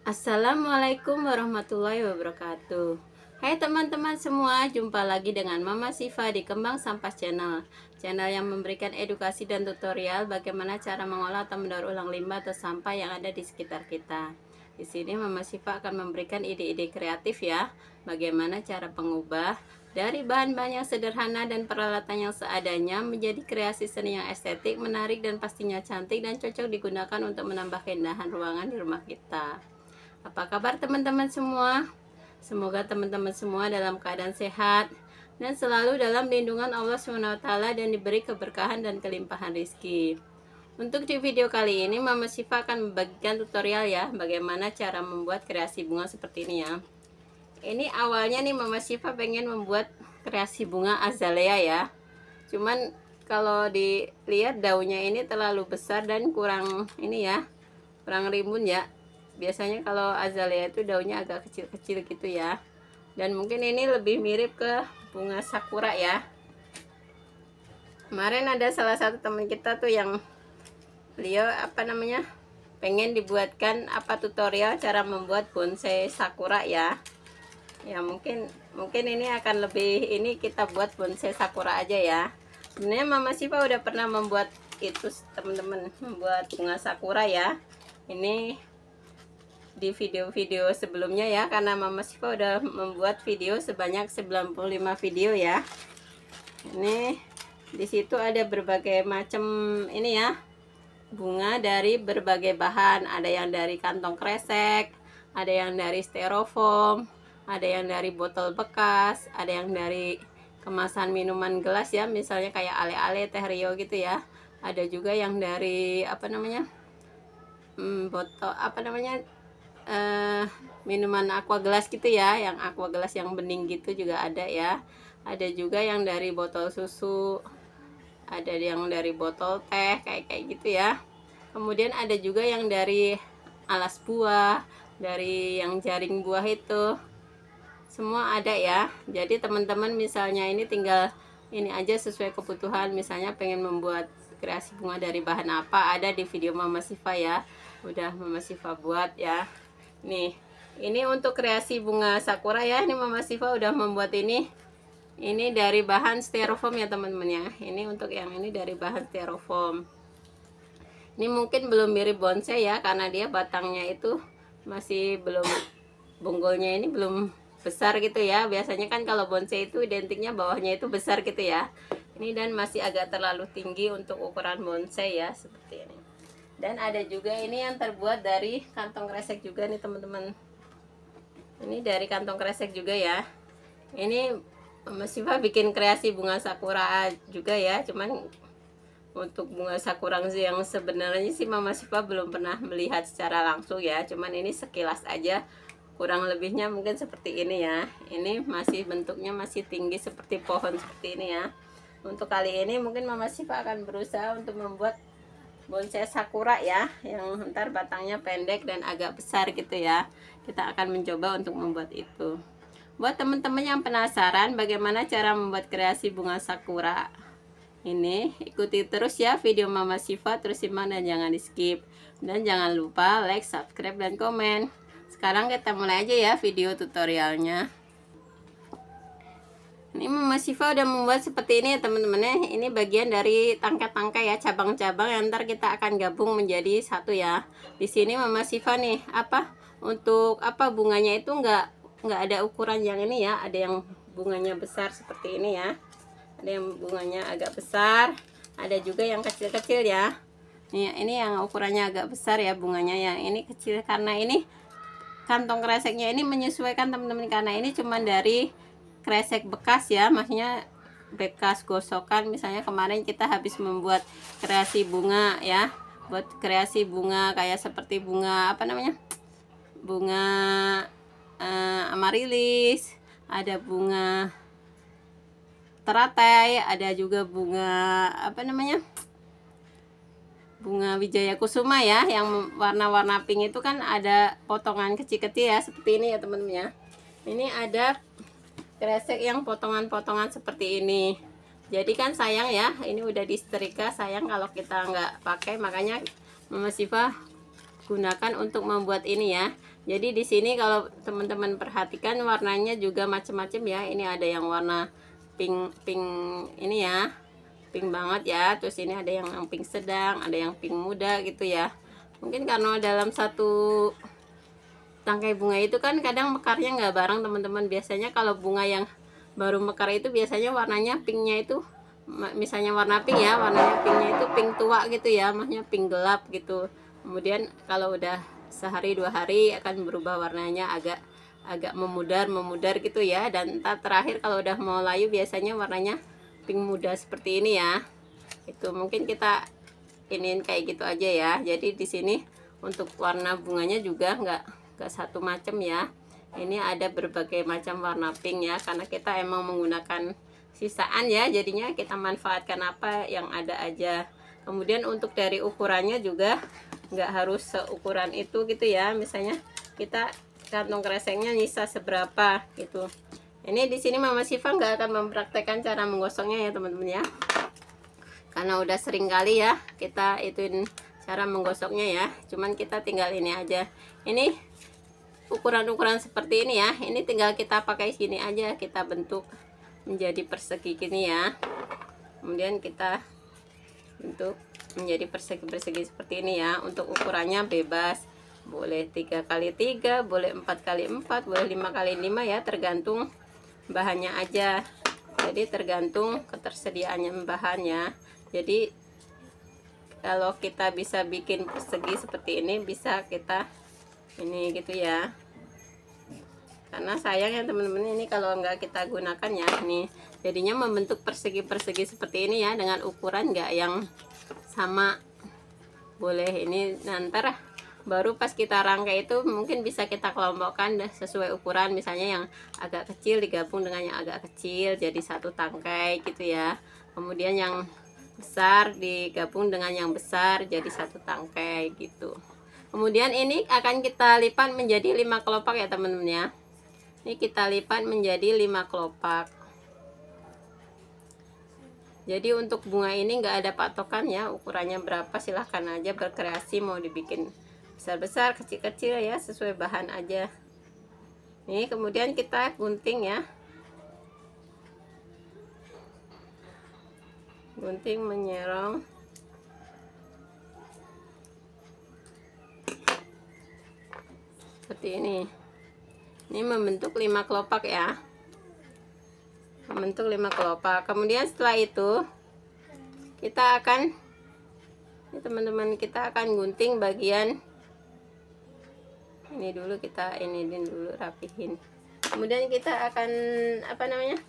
Assalamualaikum warahmatullahi wabarakatuh. Hai teman-teman semua, jumpa lagi dengan Mama Siva di Kembang Sampah Channel. Channel yang memberikan edukasi dan tutorial bagaimana cara mengolah atau mendaur ulang limbah atau sampah yang ada di sekitar kita. Di sini Mama Siva akan memberikan ide-ide kreatif ya, bagaimana cara pengubah dari bahan-bahan yang sederhana dan peralatan yang seadanya menjadi kreasi seni yang estetik, menarik, dan pastinya cantik dan cocok digunakan untuk menambah keindahan ruangan di rumah kita. Apa kabar teman-teman semua? Semoga teman-teman semua dalam keadaan sehat dan selalu dalam lindungan Allah SWT dan diberi keberkahan dan kelimpahan rezeki. Untuk di video kali ini Mama Siva akan membagikan tutorial ya, bagaimana cara membuat kreasi bunga seperti ini ya. Ini awalnya nih Mama Siva pengen membuat kreasi bunga azalea ya. Cuman kalau dilihat daunnya ini terlalu besar dan kurang ini ya, kurang rimbun ya. Biasanya kalau azalea itu daunnya agak kecil-kecil gitu ya. Dan mungkin ini lebih mirip ke bunga sakura ya. Kemarin ada salah satu teman kita tuh yang beliau pengen dibuatkan tutorial cara membuat bonsai sakura ya. Ya mungkin ini akan lebih ini kita buat bonsai sakura aja ya. Sebenarnya Mama Siva udah pernah membuat itu teman-teman, membuat bunga sakura ya. Ini di video-video sebelumnya ya, karena Mama Siva udah membuat video sebanyak 95 video ya. Ini di situ ada berbagai macam ini ya, bunga dari berbagai bahan. Ada yang dari kantong kresek, ada yang dari styrofoam, ada yang dari botol bekas, ada yang dari kemasan minuman gelas ya, misalnya kayak ale-ale, teh Rio gitu ya. Ada juga yang dari botol minuman aqua gelas gitu ya, yang aqua gelas yang bening gitu juga ada ya. Ada juga yang dari botol susu, ada yang dari botol teh kayak gitu ya. Kemudian ada juga yang dari alas buah, dari yang jaring buah itu, semua ada ya. Jadi teman-teman misalnya ini tinggal ini aja sesuai kebutuhan, misalnya pengen membuat kreasi bunga dari bahan apa, ada di video Mama Siva ya, udah Mama Siva buat ya. Nih, ini untuk kreasi bunga sakura ya. Ini Mama Siva udah membuat ini dari bahan styrofoam ya teman-teman ya. Ini untuk yang ini dari bahan styrofoam. Ini mungkin belum mirip bonsai ya, karena dia batangnya itu masih belum, bonggolnya ini belum besar gitu ya. Biasanya kan kalau bonsai itu identiknya bawahnya itu besar gitu ya. Ini dan masih agak terlalu tinggi untuk ukuran bonsai ya, seperti ini. Dan ada juga ini yang terbuat dari kantong kresek juga nih teman-teman. Ini dari kantong kresek juga ya. Ini Mama Siva bikin kreasi bunga sakura juga ya. Cuman untuk bunga sakura yang sebenarnya sih Mama Siva belum pernah melihat secara langsung ya. Cuman ini sekilas aja. Kurang lebihnya mungkin seperti ini ya. Ini masih bentuknya masih tinggi seperti pohon seperti ini ya. Untuk kali ini mungkin Mama Siva akan berusaha untuk membuat bonsai sakura ya, yang ntar batangnya pendek dan agak besar gitu ya. Kita akan mencoba untuk membuat itu. Buat teman-teman yang penasaran bagaimana cara membuat kreasi bunga sakura ini, ikuti terus ya video Mama Siva, terus simak dan jangan di skip. Dan jangan lupa like, subscribe, dan komen. Sekarang kita mulai aja ya video tutorialnya. Ini Mama Siva udah membuat seperti ini ya teman-teman ya. Ini bagian dari tangkai-tangkai ya, cabang-cabang yang ntar kita akan gabung menjadi satu ya. Di sini Mama Siva nih untuk bunganya itu nggak ada ukuran yang ini ya. Ada yang bunganya besar seperti ini ya. Ada yang bunganya agak besar. Ada juga yang kecil-kecil ya. Ini yang ukurannya agak besar ya bunganya, yang ini kecil karena ini kantong kreseknya ini menyesuaikan teman-teman, karena ini cuman dari kresek bekas ya, maksudnya bekas gosokan. Misalnya kemarin kita habis membuat kreasi bunga ya, buat kreasi bunga kayak seperti bunga bunga amarilis, ada bunga teratai, ada juga bunga bunga wijaya kusuma ya, yang warna-warna pink itu kan ada potongan kecil-kecil ya, seperti ini ya teman-teman ya. Ini ada kresek yang potongan-potongan seperti ini. Jadi kan sayang ya, ini udah disetrika, sayang kalau kita nggak pakai. Makanya Mama Siva gunakan untuk membuat ini ya. Jadi di sini kalau teman-teman perhatikan warnanya juga macam-macam ya. Ini ada yang warna pink pink ini ya, pink banget ya. Terus ini ada yang pink sedang, ada yang pink muda gitu ya. Mungkin karena dalam satu tangkai bunga itu kan kadang mekarnya nggak bareng teman-teman. Biasanya kalau bunga yang baru mekar itu biasanya warnanya pinknya itu, misalnya warna pink ya, warnanya pinknya itu pink tua gitu ya, maksudnya pink gelap gitu. Kemudian kalau udah sehari 2 hari akan berubah warnanya agak memudar gitu ya. Dan entar terakhir kalau udah mau layu biasanya warnanya pink muda seperti ini ya. Itu mungkin kita iniin kayak gitu aja ya. Jadi di sini untuk warna bunganya juga nggak satu macam ya. Ini ada berbagai macam warna pink ya, karena kita emang menggunakan sisaan ya, jadinya kita manfaatkan apa yang ada aja. Kemudian untuk dari ukurannya juga nggak harus seukuran itu gitu ya. Misalnya kita kantong kresengnya nyisa seberapa gitu. Ini di sini Mama Siva nggak akan mempraktekkan cara menggosoknya ya teman-teman ya, karena udah sering kali ya kita ituin cara menggosoknya ya. Cuman kita tinggal ini aja. Ini ukuran-ukuran seperti ini ya. Ini tinggal kita pakai sini aja, kita bentuk menjadi persegi gini ya. Kemudian kita bentuk menjadi persegi-persegi seperti ini ya. Untuk ukurannya bebas, boleh 3x3, boleh 4x4, boleh 5x5 ya, tergantung bahannya aja. Jadi tergantung ketersediaannya bahannya. Jadi kalau kita bisa bikin persegi seperti ini, bisa kita ini gitu ya. Karena sayang ya teman-teman, ini kalau nggak kita gunakan ya, nih jadinya membentuk persegi-persegi seperti ini ya, dengan ukuran nggak yang sama. Boleh ini nanti baru pas kita rangkai itu mungkin bisa kita kelompokkan sesuai ukuran. Misalnya yang agak kecil digabung dengan yang agak kecil jadi satu tangkai gitu ya. Kemudian yang besar digabung dengan yang besar jadi satu tangkai gitu. Kemudian ini akan kita lipat menjadi 5 kelopak ya teman-teman ya. Ini kita lipat menjadi 5 kelopak. Jadi untuk bunga ini nggak ada patokan ya, ukurannya berapa silahkan aja berkreasi, mau dibikin besar-besar, kecil-kecil ya, sesuai bahan aja. Nih kemudian kita gunting ya. Gunting menyerong. Seperti ini. Ini membentuk 5 kelopak ya. Membentuk 5 kelopak. Kemudian setelah itu kita akan, ini teman-teman, kita akan gunting bagian ini dulu, kita ini dulu rapihin. Kemudian kita akan apa namanya?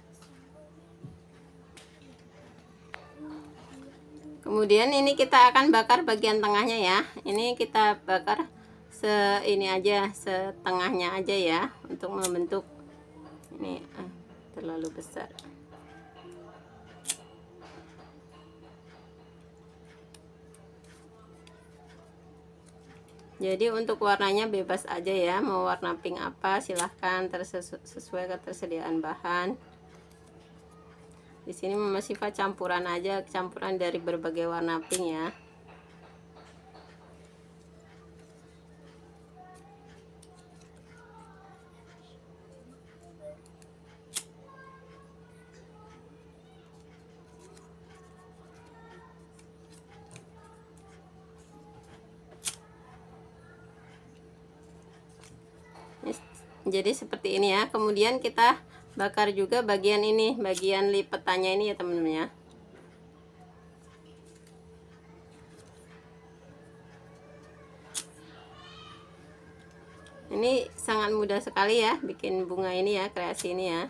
Kemudian ini kita akan bakar bagian tengahnya ya. Ini kita bakar ini aja, setengahnya aja ya, untuk membentuk ini terlalu besar. Jadi untuk warnanya bebas aja ya, mau warna pink apa silahkan, sesuai ketersediaan bahan. Di sini Mama Siva campuran aja, campuran dari berbagai warna pink ya. Jadi seperti ini ya. Kemudian kita bakar juga bagian ini, bagian lipetannya ini ya teman-teman ya. Ini sangat mudah sekali ya bikin bunga ini ya, kreasi ini ya.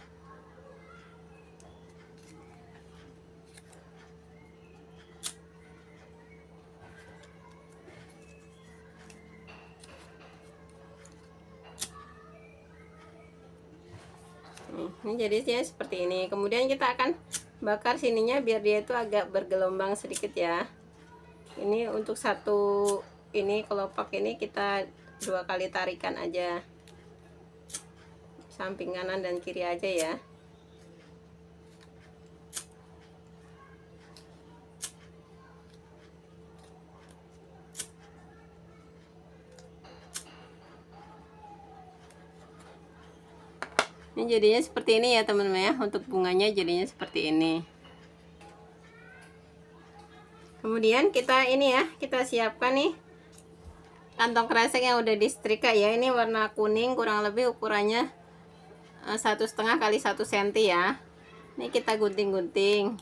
Ini jadinya seperti ini. Kemudian kita akan bakar sininya biar dia itu agak bergelombang sedikit ya. Ini untuk satu ini kelopak ini kita 2 kali tarikan aja, samping kanan dan kiri aja ya. Ini jadinya seperti ini ya teman-teman ya, untuk bunganya jadinya seperti ini. Kemudian kita ini ya, kita siapkan nih kantong kresek yang udah disetrika ya. Ini warna kuning, kurang lebih ukurannya 1,5 kali 1 cm ya. Ini kita gunting-gunting.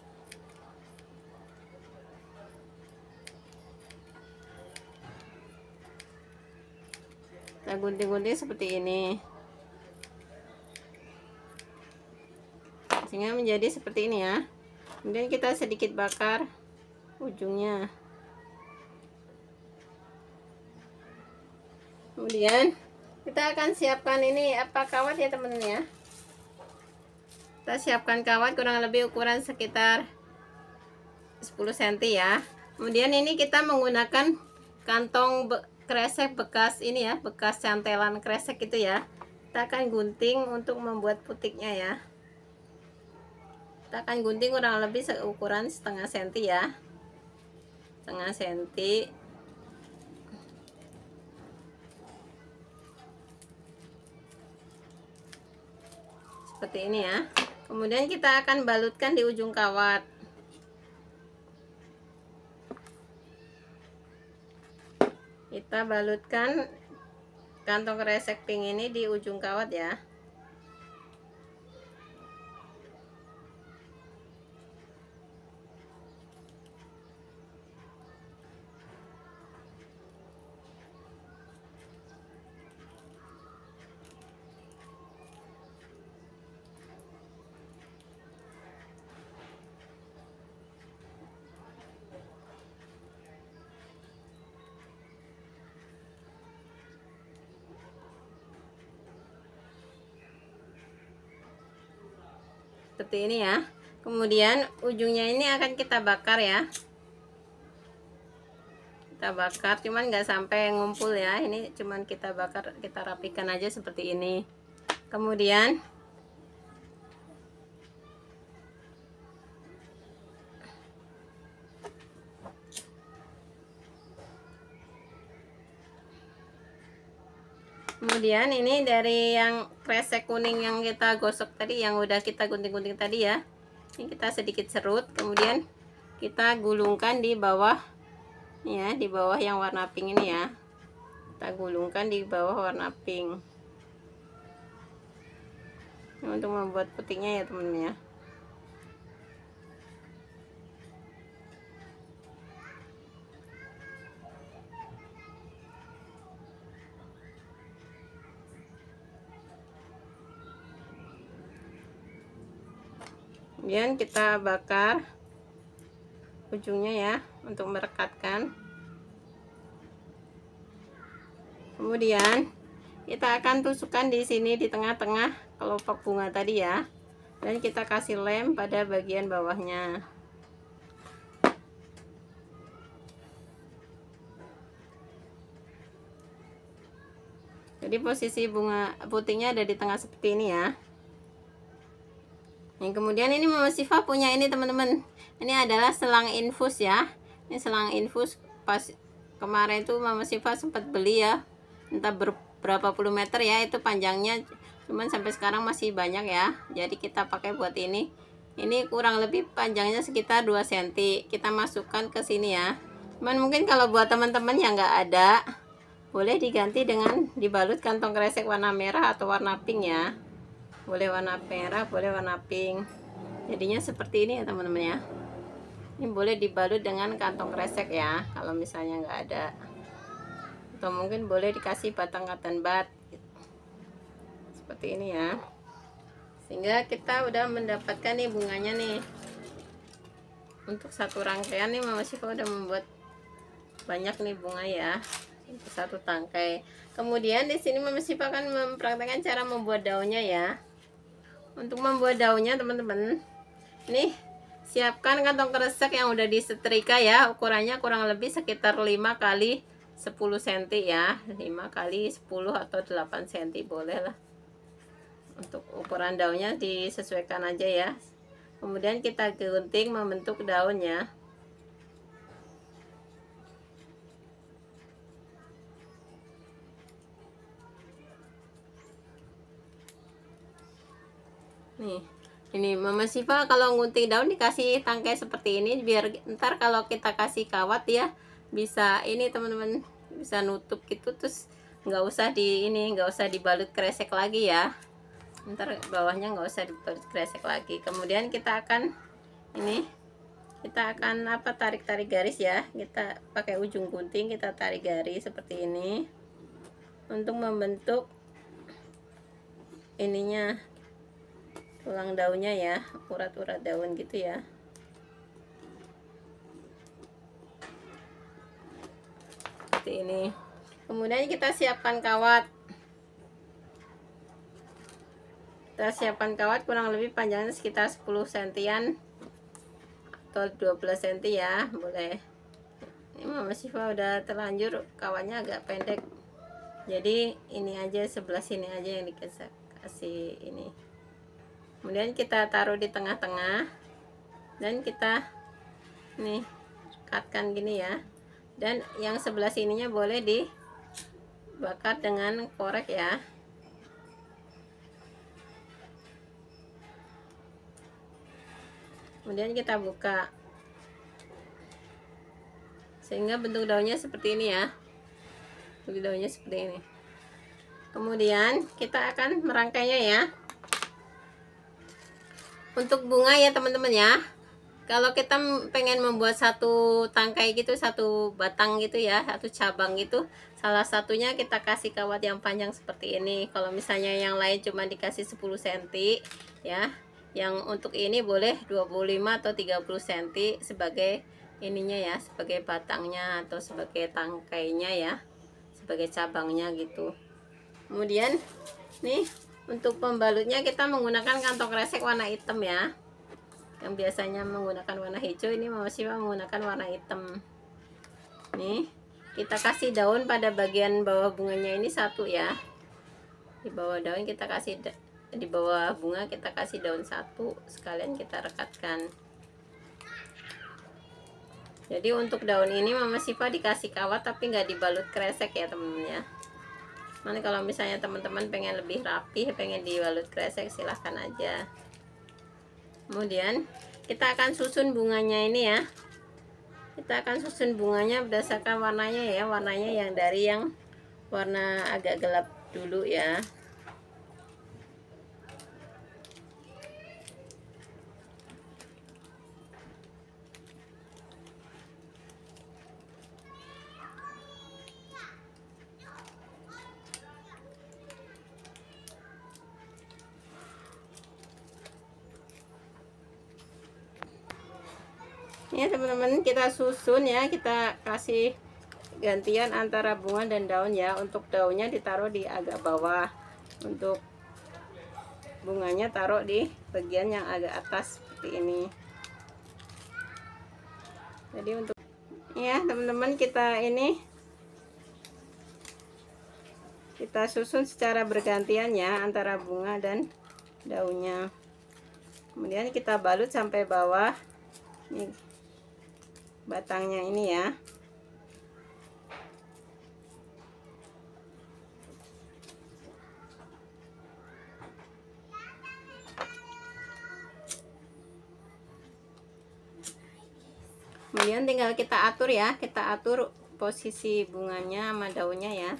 Kita gunting-gunting seperti ini, sehingga menjadi seperti ini ya. Kemudian kita sedikit bakar ujungnya. Kemudian kita akan siapkan ini apa, kawat ya teman-teman ya. Kita siapkan kawat kurang lebih ukuran sekitar 10 cm ya. Kemudian ini kita menggunakan kantong kresek bekas ini ya, bekas cantelan kresek itu ya. Kita akan gunting untuk membuat putiknya ya. Kita akan gunting kurang lebih seukuran 0,5 cm ya, 0,5 cm. Seperti ini ya. Kemudian kita akan balutkan di ujung kawat. Kita balutkan kantong kresek pink ini di ujung kawat ya. Seperti ini ya. Kemudian ujungnya ini akan kita bakar ya. Kita bakar, cuman nggak sampai ngumpul ya. Ini cuman kita bakar, kita rapikan aja seperti ini. Kemudian ini dari yang kresek kuning yang kita gosok tadi, yang udah kita gunting-gunting tadi ya. Ini kita sedikit serut, kemudian kita gulungkan di bawah ya, di bawah yang warna pink ini ya. Kita gulungkan di bawah warna pink. Ini untuk membuat putingnya ya teman-teman ya. Kemudian kita bakar ujungnya ya untuk merekatkan. Kemudian kita akan tusukkan di sini di tengah-tengah kelopak bunga tadi ya, dan kita kasih lem pada bagian bawahnya. Jadi posisi bunga putihnya ada di tengah seperti ini ya. Yang kemudian ini Mama Siva punya ini teman-teman. Ini adalah selang infus ya. Ini selang infus, pas kemarin itu Mama Siva sempat beli ya. Entah berapa puluh meter ya itu panjangnya. Cuman sampai sekarang masih banyak ya. Jadi kita pakai buat ini. Ini kurang lebih panjangnya sekitar 2 cm. Kita masukkan ke sini ya. Cuman mungkin kalau buat teman-teman yang nggak ada, boleh diganti dengan dibalut kantong kresek warna merah atau warna pink ya. Boleh warna merah, boleh warna pink. Jadinya seperti ini ya teman-teman ya. Ini boleh dibalut dengan kantong kresek ya, kalau misalnya nggak ada. Atau mungkin boleh dikasih batang cotton bud seperti ini ya. Sehingga kita udah mendapatkan nih bunganya nih. Untuk satu rangkaian nih Mama Siva udah membuat banyak nih bunga ya. Untuk satu tangkai. Kemudian di sini Mama Siva akan mempraktekkan cara membuat daunnya ya. Untuk membuat daunnya teman-teman, nih siapkan kantong kresek yang udah disetrika ya. Ukurannya kurang lebih sekitar 5 kali 10 cm ya, 5 kali 10 atau 8 cm boleh lah. Untuk ukuran daunnya disesuaikan aja ya. Kemudian kita gunting membentuk daunnya. Nih, ini Mama Siva kalau ngunting daun dikasih tangkai seperti ini biar ntar kalau kita kasih kawat ya bisa ini teman-teman, bisa nutup gitu, terus nggak usah nggak usah dibalut kresek lagi ya. Ntar bawahnya nggak usah dibalut kresek lagi. Kemudian kita akan tarik-tarik garis ya. Kita pakai ujung gunting, kita tarik garis seperti ini untuk membentuk ininya, tulang daunnya ya, urat-urat daun gitu ya. Seperti ini. Kemudian kita siapkan kawat. Kita siapkan kawat kurang lebih panjangnya sekitar 10 sentian atau 12 cm ya, boleh. Ini Mama Siva udah terlanjur kawatnya agak pendek. Jadi ini aja, sebelah sini aja yang dikasih ini. Kemudian kita taruh di tengah-tengah dan kita nih cutkan gini ya. Dan yang sebelah sininya boleh dibakar dengan korek ya. Kemudian kita buka sehingga bentuk daunnya seperti ini ya. Bentuk daunnya seperti ini. Kemudian kita akan merangkainya ya. Untuk bunga ya teman-teman ya, kalau kita pengen membuat satu tangkai gitu, satu batang gitu ya, satu cabang gitu, salah satunya kita kasih kawat yang panjang seperti ini. Kalau misalnya yang lain cuma dikasih 10 cm ya, yang untuk ini boleh 25 atau 30 cm sebagai ininya ya, sebagai batangnya atau sebagai tangkainya ya, sebagai cabangnya gitu. Kemudian nih, untuk pembalutnya kita menggunakan kantong kresek warna hitam ya. Yang biasanya menggunakan warna hijau, ini Mama Siva menggunakan warna hitam. Nih, kita kasih daun pada bagian bawah bunganya ini satu ya. Di bawah daun kita kasih, di bawah bunga kita kasih daun satu, sekalian kita rekatkan. Jadi untuk daun ini Mama Siva dikasih kawat tapi nggak dibalut kresek ya temen-temen ya. Nanti kalau misalnya teman-teman pengen lebih rapi, pengen dibalut kresek, silahkan aja. Kemudian kita akan susun bunganya ini ya. Kita akan susun bunganya berdasarkan warnanya ya. Warnanya yang dari yang warna agak gelap dulu ya. Ya teman-teman, kita susun ya, kita kasih gantian antara bunga dan daun ya. Untuk daunnya ditaruh di agak bawah, untuk bunganya taruh di bagian yang agak atas seperti ini. Jadi untuk ya teman-teman, kita susun secara bergantian ya antara bunga dan daunnya. Kemudian kita balut sampai bawah nih, batangnya ini ya. Kemudian tinggal kita atur ya, kita atur posisi bunganya sama daunnya ya.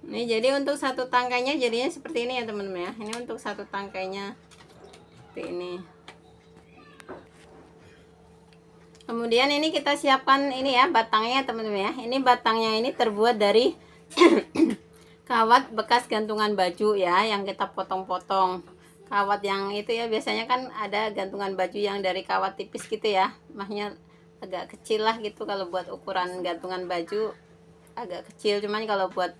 Ini jadi untuk satu tangkainya jadinya seperti ini ya teman-teman ya. Ini untuk satu tangkainya seperti ini. Kemudian ini kita siapkan ini ya batangnya teman-teman ya. Ini batangnya ini terbuat dari kawat bekas gantungan baju ya, yang kita potong-potong. kawat yang itu ya, biasanya kan ada gantungan baju yang dari kawat tipis gitu ya, maksudnya agak kecil lah gitu. Kalau buat ukuran gantungan baju agak kecil, cuman kalau buat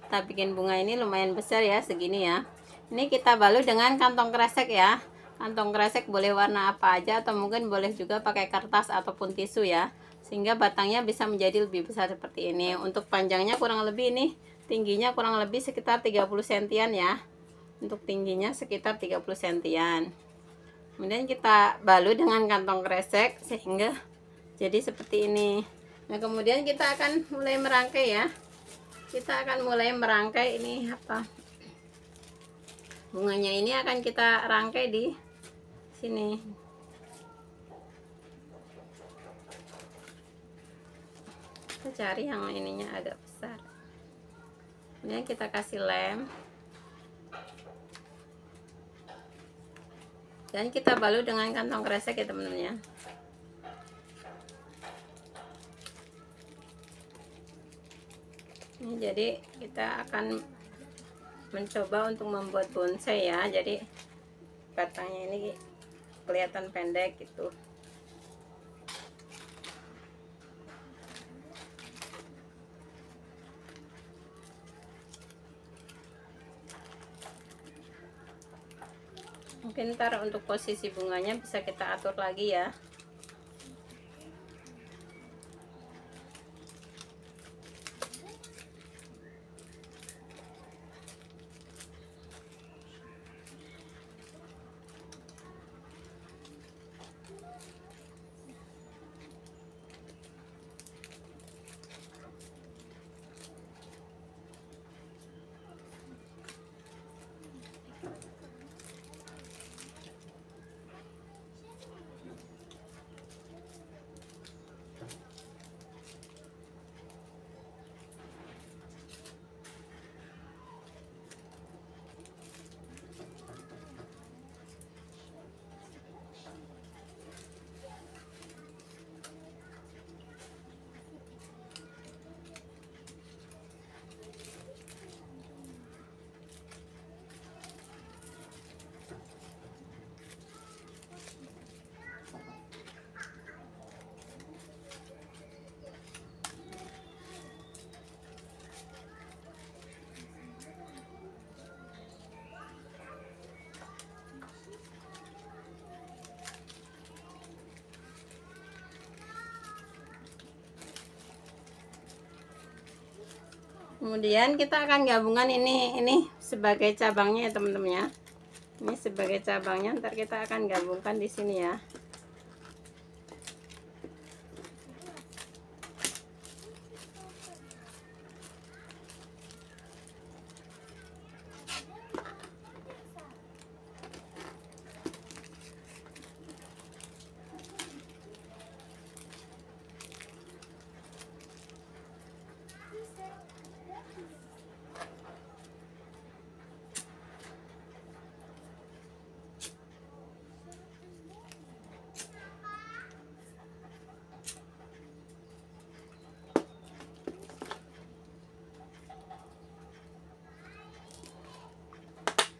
kita bikin bunga ini lumayan besar ya, segini ya. Ini kita balut dengan kantong kresek ya. Kantong kresek boleh warna apa aja, atau mungkin boleh juga pakai kertas ataupun tisu ya, sehingga batangnya bisa menjadi lebih besar seperti ini. Untuk panjangnya kurang lebih ini, tingginya kurang lebih sekitar 30 sentian ya. Untuk tingginya sekitar 30 sentian. Kemudian kita balut dengan kantong kresek sehingga jadi seperti ini. Nah, kemudian kita akan mulai merangkai ya. Kita akan mulai merangkai ini apa? Bunganya ini akan kita rangkai di sini. Kita cari yang ininya agak besar. Kemudian kita kasih lem. Dan kita balut dengan kantong kresek ya teman-teman ya. Ini jadi kita akan mencoba untuk membuat bonsai ya. Jadi batangnya ini kelihatan pendek gitu. Mungkin ntar untuk posisi bunganya bisa kita atur lagi ya. Kemudian kita akan gabungkan ini sebagai cabangnya ya teman-teman ya. Ini sebagai cabangnya, ntar kita akan gabungkan di sini ya.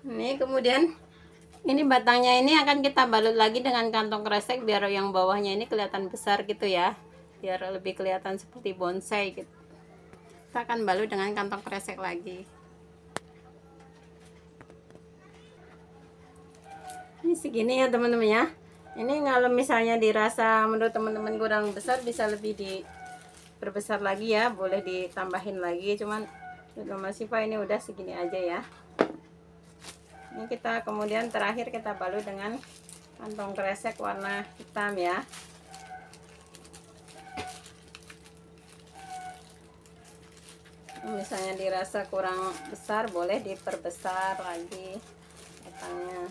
Ini kemudian ini batangnya ini akan kita balut lagi dengan kantong kresek biar yang bawahnya ini kelihatan besar gitu ya, biar lebih kelihatan seperti bonsai gitu. Kita akan balut dengan kantong kresek lagi. Ini segini ya teman-teman ya. Ini kalau misalnya dirasa menurut teman-teman kurang besar, bisa lebih diperbesar lagi ya, boleh ditambahin lagi, cuman untuk Mas Siva ini udah segini aja ya. Ini kita kemudian terakhir kita balut dengan kantong kresek warna hitam ya. Misalnya dirasa kurang besar, boleh diperbesar lagi batangnya.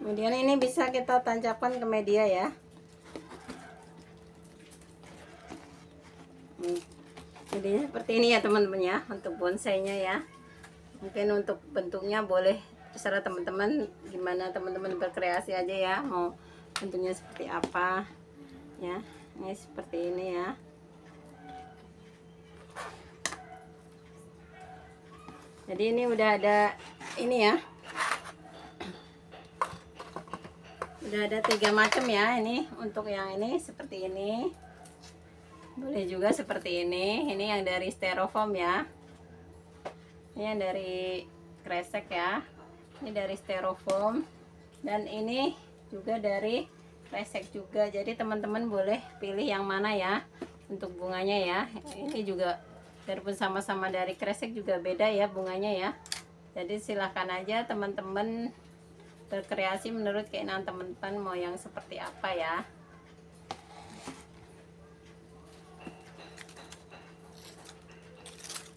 Kemudian ini bisa kita tancapkan ke media ya. Jadinya seperti ini ya teman-teman ya, untuk bonsainya ya. Mungkin untuk bentuknya boleh terserah teman-teman, gimana teman-teman berkreasi aja ya, mau bentuknya seperti apa ya. Ini seperti ini ya. Jadi ini udah ada ini ya, udah ada 3 macam ya. Ini untuk yang ini seperti ini, boleh juga seperti ini yang dari styrofoam ya, ini yang dari kresek ya, ini dari styrofoam, dan ini juga dari kresek juga. Jadi teman-teman boleh pilih yang mana ya untuk bunganya ya. Ini juga biarpun sama-sama dari kresek juga beda ya bunganya ya. Jadi silahkan aja teman-teman berkreasi menurut keinginan teman-teman mau yang seperti apa ya.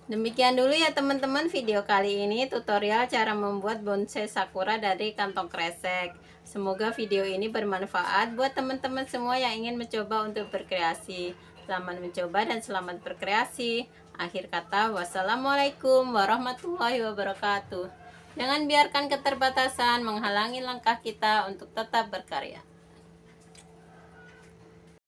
Demikian dulu ya teman-teman video kali ini, tutorial cara membuat bonsai sakura dari kantong kresek. Semoga video ini bermanfaat buat teman-teman semua yang ingin mencoba untuk berkreasi. Selamat mencoba dan selamat berkreasi. Akhir kata, wassalamualaikum warahmatullahi wabarakatuh. Jangan biarkan keterbatasan menghalangi langkah kita untuk tetap berkarya.